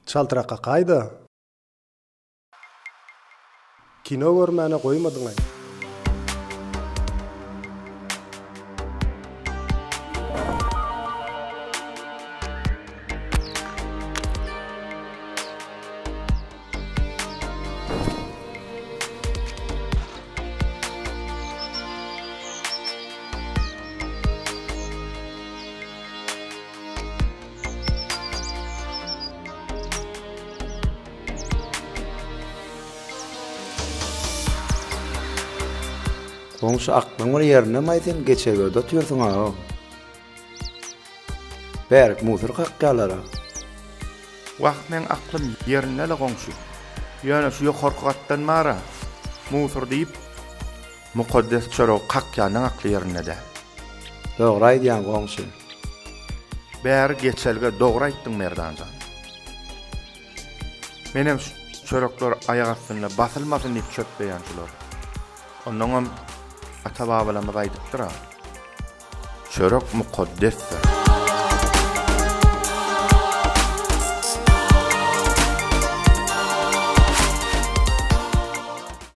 Çaltıraqqa qayda? Kino görmäne goýmadyňy. Goňşy aklyň ýerine maýdyn geçegöde oturýarsyň ha. Berk musur kakkalara. Wagt men aklym ýerine le goňşy. Ýöne şu ýokargatdan mara. Musur diýip mukaddes çörek kakkanyň akly ýerine de. Dogry aýdýan goňşy. Ber geçelge dogry aýtdyň merdanjan. Menem çörekler aýak astyna basylmasyn diýip çökbeýänçiler. Ondan ata babalarymyz aýdypdyr. Çörek mukaddesdir.